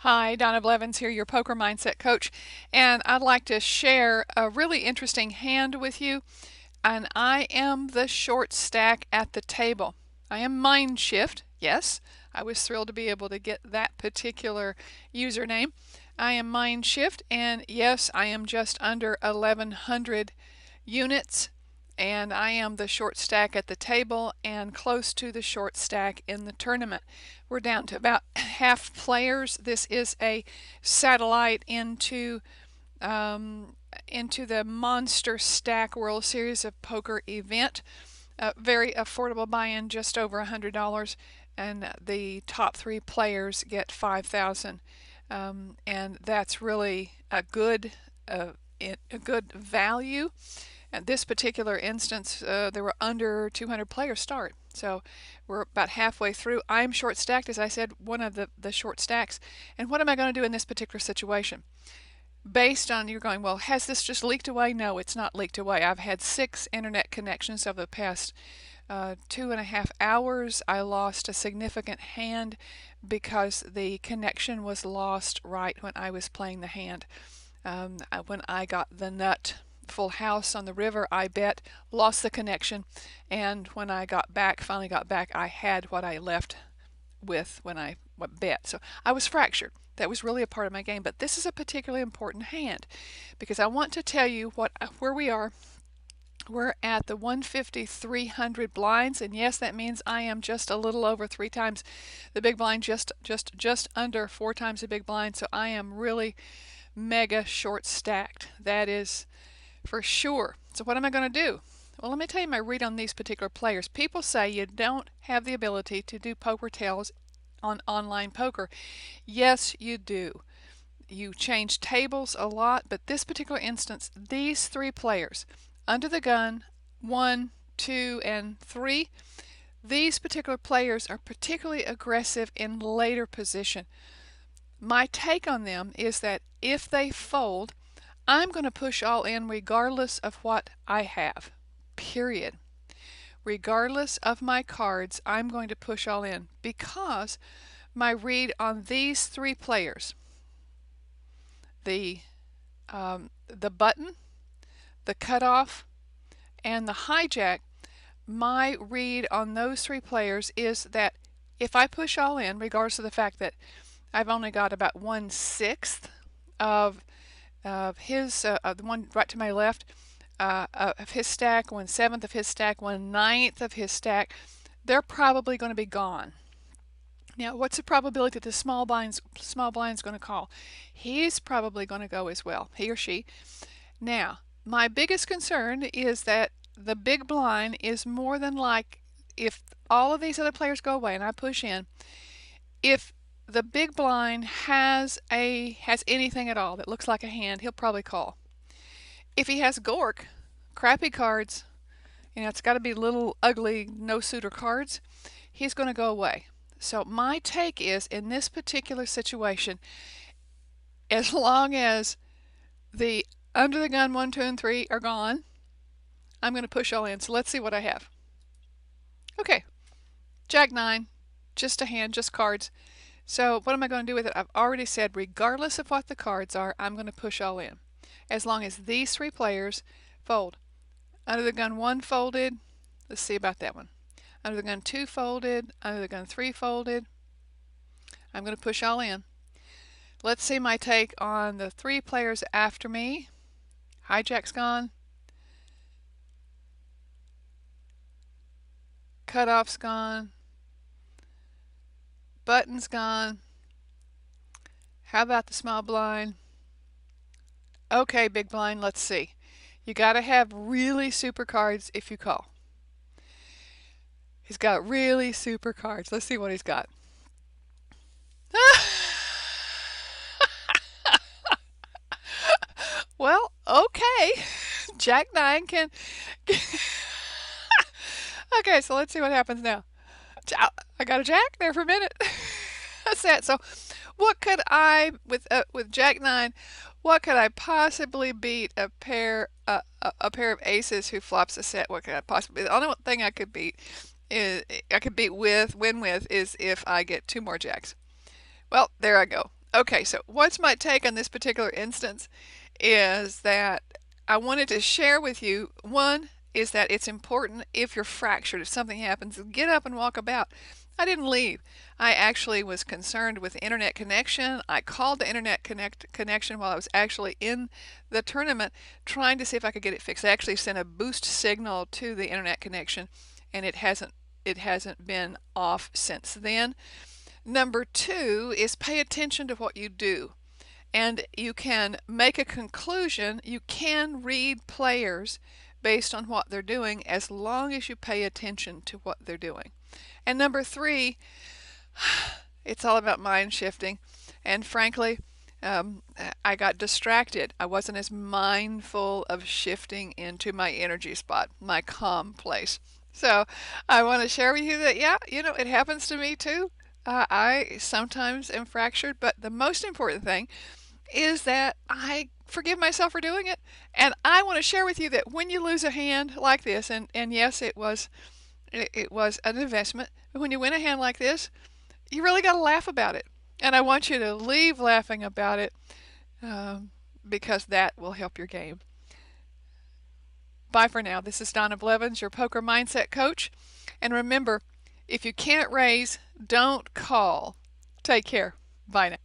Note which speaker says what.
Speaker 1: Hi, Donna Blevins here, your poker mindset coach, and I'd like to share a really interesting hand with you. And I am the short stack at the table. I am Mind Shift. Yes, I was thrilled to be able to get that particular username. I am Mind Shift, and yes, I am just under 1,100 units, and I am the short stack at the table and close to the short stack in the tournament. We're down to about half players. This is a satellite into the Monster Stack World Series of Poker event. Very affordable buy-in, just over $100, and the top 3 players get $5,000, and that's really a good value. At this particular instance, there were under 200 players start. So we're about halfway through. I'm short stacked, as I said, one of the short stacks. And what am I going to do in this particular situation? Based on, you're going, well, has this just leaked away? No, it's not leaked away. I've had 6 internet connections over the past 2.5 hours. I lost a significant hand because the connection was lost right when I was playing the hand. When I got the nut full house on the river, I bet, lost the connection, and when I finally got back, I had what I left with when I bet. So I was fractured. That was really a part of my game, but this is a particularly important hand because I want to tell you where we are. We're at the 150, 300 blinds, and yes, that means I am just a little over 3 times the big blind, just under 4 times the big blind. So I am really mega short stacked. That is for sure. So what am I going to do? Well, let me tell you my read on these particular players. People say you don't have the ability to do poker tails on online poker. Yes, you do. You change tables a lot, but this particular instance, these 3 players, under the gun, 1, 2, and 3, these particular players are particularly aggressive in later position. My take on them is that if they fold, I'm going to push all in regardless of what I have, period. Regardless of my cards, I'm going to push all in because my read on these 3 players, the button, the cutoff, and the hijack, my read on those 3 players is that if I push all in, regardless of the fact that I've only got about 1/6 of his, the one right to my left, of his stack, 1/7 of his stack, 1/9 of his stack, they're probably going to be gone. Now, what's the probability that the small blind's going to call? He's probably going to go as well, he or she. Now, my biggest concern is that the big blind is more than like, if all of these other players go away and I push in, if the big blind has anything at all that looks like a hand, he'll probably call. If he has gork, crappy cards, it's got to be little ugly no-suitor cards, he's going to go away. So my take is, in this particular situation, as long as the under the gun 1, 2, and 3 are gone, I'm going to push all in. So let's see what I have. Okay, Jack 9, just a hand, just cards. So what am I going to do with it? I've already said, regardless of what the cards are, I'm going to push all in. As long as these 3 players fold. Under the gun 1 folded. Let's see about that one. Under the gun 2 folded. Under the gun 3 folded. I'm going to push all in. Let's see my take on the 3 players after me. Hijack's gone. Cutoff's gone. Button's gone. How about the small blind? Okay, big blind, let's see. You got to have really super cards if you call. He's got really super cards. Let's see what he's got. Well, okay. Jack 9 can... Okay, so let's see what happens now. I got a jack there for a minute. That's that. So what could I, with Jack 9, what could I possibly beat a pair of aces who flops a set? What could I possibly? The only thing I could beat is win with is if I get 2 more jacks. Well, there I go. Okay, so what's my take on this particular instance is that I wanted to share with you. One is that it's important if you're fractured, if something happens, get up and walk about. I didn't leave. I actually was concerned with internet connection. I called the internet connection while I was actually in the tournament trying to see if I could get it fixed. I actually sent a boost signal to the internet connection and it hasn't been off since then. Number two is pay attention to what you do. And you can make a conclusion. You can read players based on what they're doing as long as you pay attention to what they're doing. And number three, it's all about mind shifting. And frankly, I got distracted. I wasn't as mindful of shifting into my energy spot, my calm place. So I want to share with you that, yeah, it happens to me too. I sometimes am fractured, but the most important thing is that I forgive myself for doing it. And I want to share with you that when you lose a hand like this, and yes, it was an investment, but when you win a hand like this, you really got to laugh about it. And I want you to leave laughing about it um, because that will help your game. Bye for now. This is Donna Blevins, your poker mindset coach. And remember, if you can't raise, don't call. Take care. Bye now.